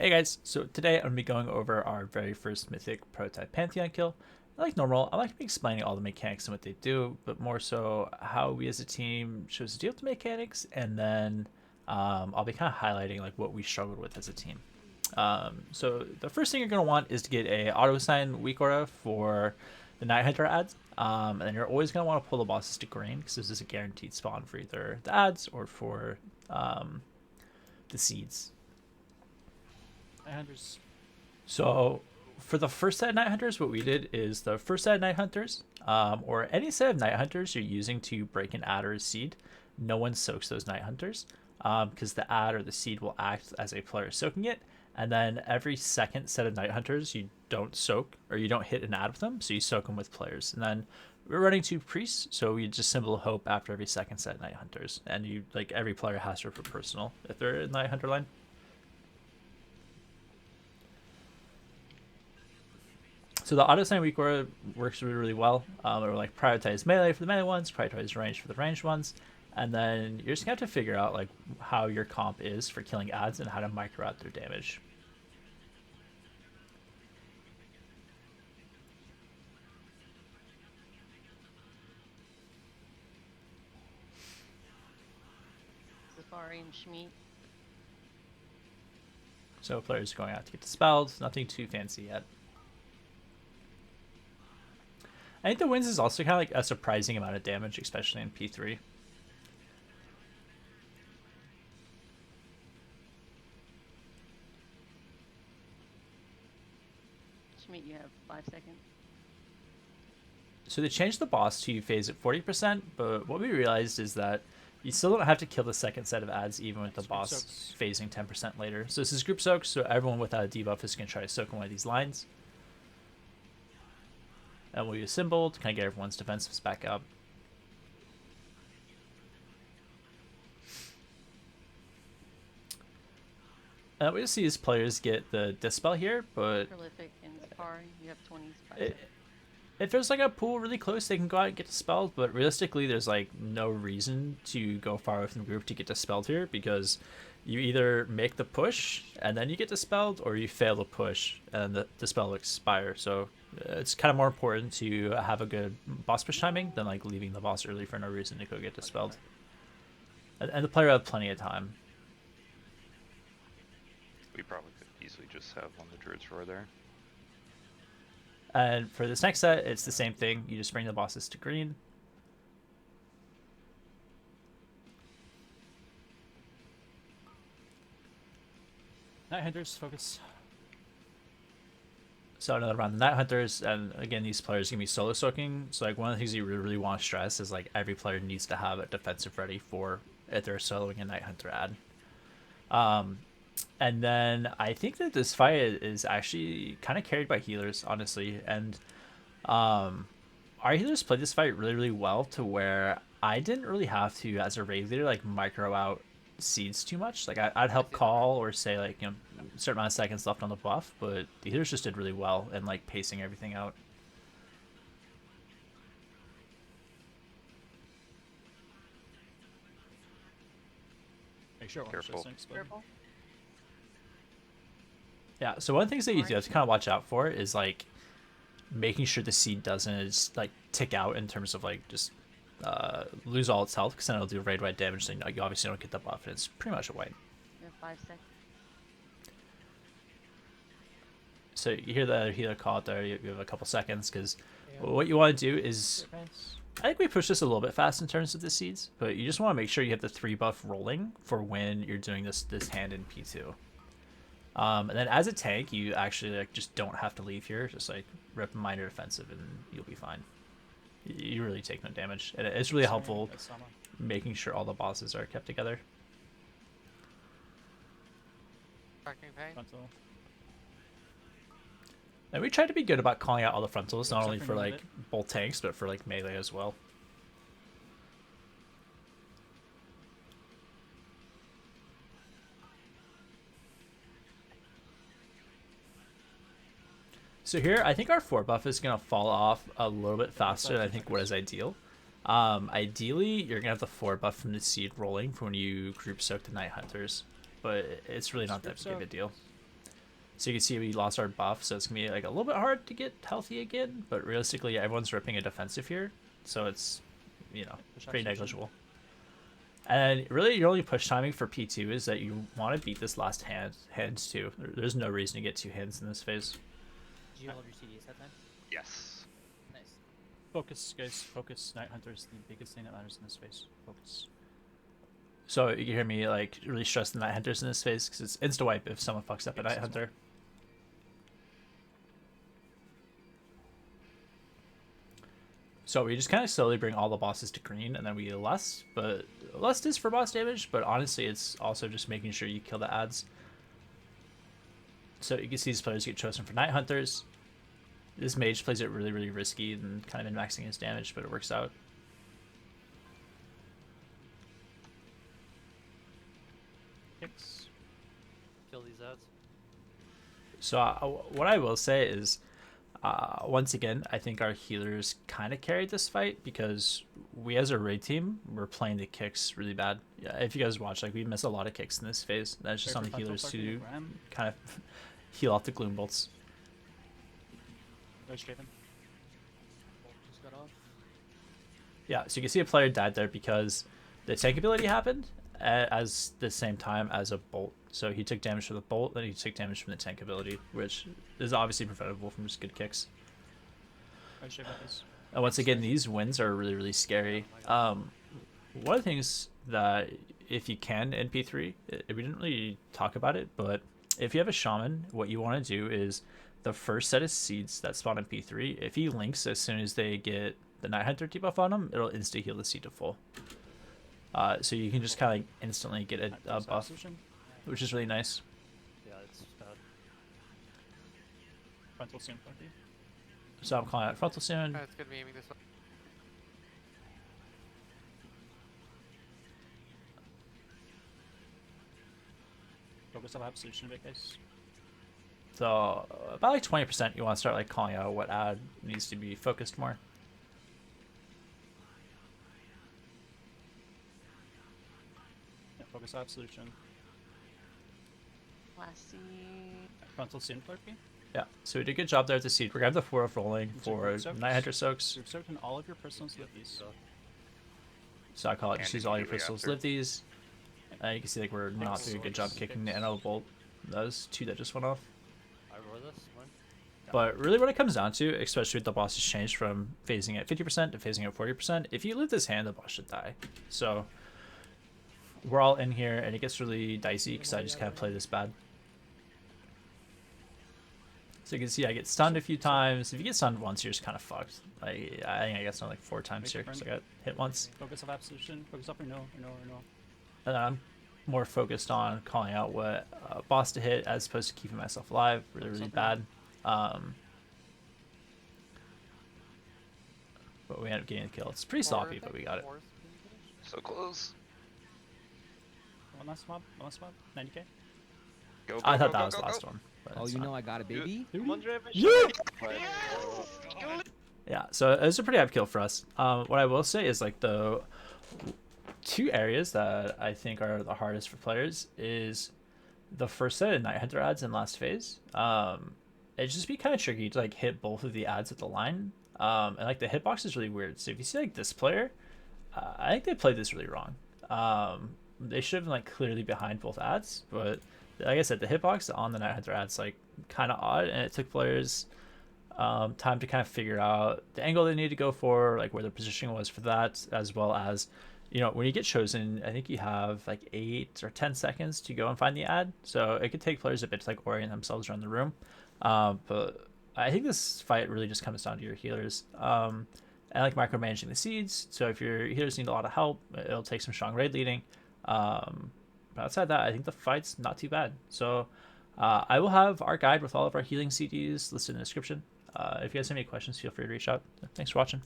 Hey guys, so today I'm going to be going over our very first Mythic prototype Pantheon kill. Like normal, I like to be explaining all the mechanics and what they do, but more so how we as a team chose to deal with the mechanics, and then I'll be kind of highlighting like what we struggled with as a team. So the first thing you're going to want is to get a auto assign weak aura for the Night Hunter ads, and then you're always going to want to pull the bosses to green because this is a guaranteed spawn for either the ads or for the seeds. Night Hunters. So for the first set of Night Hunters, what we did is the first set of Night Hunters, or any set of Night Hunters you're using to break an ad or a seed, no one soaks those Night Hunters because the ad or the seed will act as a player soaking it. And then every second set of Night Hunters, you don't soak or you don't hit an ad with them, so you soak them with players. And then we're running two priests, so we just symbol hope after every second set of Night Hunters. And you like every player has her for personal if they're in Night Hunter line. So the auto sign weak aura works really, really well. It will like prioritize melee for the melee ones, prioritize range for the ranged ones, and then you're just gonna have to figure out like how your comp is for killing ads and how to micro out their damage. Safari and Schmeat. So players going out to get dispelled, nothing too fancy yet. I think the wins is also kind of like a surprising amount of damage, especially in P3. Schmeat, you have 5 seconds. So they changed the boss to phase at 40%, but what we realized is that you still don't have to kill the second set of ads even with the boss phasing 10% later. So this is group soaks, so everyone without a debuff is going to try to soak in one of these lines. And we'll use symbol to kind of get everyone's defensives back up. What you'll see is players get the dispel here, but Prolific and Safari, you have 25 seconds. if there's like a pool really close, they can go out and get dispelled, but realistically there's like no reason to go far away from the group to get dispelled here, because you either make the push and then you get dispelled, or you fail the push and the dispel will expire. So it's kind of more important to have a good boss push timing than like leaving the boss early for no reason to go get dispelled. And the player will have plenty of time. We probably could easily just have one of the druids roar there. And for this next set, it's the same thing. You just bring the bosses to green. Night Hunters, focus. So another round of Night Hunters, and again, these players can be solo soaking. So like one of the things you really want to stress is like every player needs to have a defensive ready for if they're soloing a Night Hunter ad. And then I think that this fight is actually kind of carried by healers, honestly. And our healers played this fight really, really well to where I didn't really have to, as a raid leader, like micro out seeds too much. Like I'd help call or say like, you know, a certain amount of seconds left on the buff, but the healers just did really well in like pacing everything out. Make sure Careful. Purple. Yeah, so one of the things that you do have to kind of watch out for is like making sure the seed doesn't like tick out in terms of like just lose all its health, because then it'll do raid wide damage. So you obviously don't get the buff, and it's pretty much a wipe. You have 5 seconds. So you hear the other healer call out there. You have a couple seconds, because what you want to do is, I think we push this a little bit fast in terms of the seeds, but you just want to make sure you have the 3 buff rolling for when you're doing this hand in P2. And then as a tank, you actually like just don't have to leave here. Just like rip minor defensive, and you'll be fine. You really take no damage, and it's really helpful making sure all the bosses are kept together. Frontal. And we try to be good about calling out all the frontals, not only for like both tanks, but for like melee as well. So here, I think our 4 buff is going to fall off a little bit faster than I think what is ideal. Ideally, you're going to have the 4 buff from the seed rolling for when you group soak the Night Hunters, but it's really not that big of a deal. So you can see we lost our buff, so it's gonna be like a little bit hard to get healthy again. But realistically, everyone's ripping a defensive here, so it's, you know, Push pretty absolution. negligible. And really, your only push timing for P2 is that you want to beat this last hands too. There's no reason to get 2 hands in this phase. Did you all of your CDs that time? Yes. Nice. Focus, guys. Focus. Night Hunter is the biggest thing that matters in this phase. Focus. So you can hear me like really stress the Night Hunters in this phase because it's insta wipe if someone fucks up a Night Hunter. So we just kind of slowly bring all the bosses to green, and then we lust, but lust is for boss damage, but honestly it's also just making sure you kill the ads. So you can see these players get chosen for Night Hunters. This mage plays it really, really risky and kind of min-maxing his damage, but it works out. Kicks. Kill these ads. So what I will say is, once again, I think our healers kind of carried this fight because we as a raid team were playing the kicks really bad. Yeah, if you guys watch, like we miss a lot of kicks in this phase. That's just on the healers to kind of heal off the gloom bolts. No Straven. Just got off. Yeah, so you can see a player died there because the tank ability happened as the same time as a bolt. So he took damage from the bolt, then he took damage from the tank ability, which is obviously preventable from just good kicks. No Straven, guys. And once again, these wins are really, really scary. One of the things that, if you can in P3, we didn't really talk about it, but if you have a shaman, what you want to do is the first set of seeds that spawn in P3, if he links as soon as they get the Night Hunter debuff on them, it'll insta heal the seed to full. So you can just kind of instantly get a buff, Absolution. which is really nice. Yeah, it's bad. Frontal soon, Funky. So I'm calling out frontal soon. It's gonna be aiming this way. Focus on absolution a bit, guys. So about like 20% you want to start like calling out what ad needs to be focused more. Yeah, focus on absolution. Last seed. Frontal soon, Flurpy. Yeah, so we did a good job there at the seed. We're gonna have the 4 of rolling It's a for good soaks. Night Hunter soaks. You've soaked in all of your personals with these. So I call it just And use all your immediately crystals, after. live these. You can see like we're not doing a good job kicking the NL bolt. Those 2 that just went off. I roll this one. But really what it comes down to, especially with the boss has changed from phasing at 50% to phasing at 40%, if you live this hand, the boss should die. So we're all in here and it gets really dicey because I just kind of play this bad. So you can see I get stunned a few times. If you get stunned once, you're just kind of fucked. I think I got stunned like 4 times here because I got hit once. Focus on absolution. Focus up or no, or no, or no. And then I'm more focused on calling out what boss to hit as opposed to keeping myself alive. Really, really bad. But we end up getting the kill. It's pretty sloppy, but we got it. So close. One last mob. 90k. Go, go, I go, thought go, that was go, the last go. one. But Oh, it's you not. know I got a baby? Yeah, so it was a pretty hard kill for us. What I will say is like the 2 areas that I think are the hardest for players is the first set of Night Hunter ads in last phase. It'd just be kind of tricky to like hit both of the ads at the line. And like the hitbox is really weird. So if you see like this player, I think they played this really wrong. They should have been like clearly behind both ads, but like I said, the hitbox on the Night Hunter ads like kind of odd, and it took players time to kind of figure out the angle they need to go for, like where their positioning was for that, as well as, you know, when you get chosen, I think you have like 8 or 10 seconds to go and find the ad, so it could take players a bit to like orient themselves around the room. But I think this fight really just comes down to your healers and like micromanaging the seeds. So if your healers need a lot of help, it'll take some strong raid leading. But outside that, I think the fight's not too bad. So I will have our guide with all of our healing CDs listed in the description. If you guys have any questions, feel free to reach out. Thanks for watching.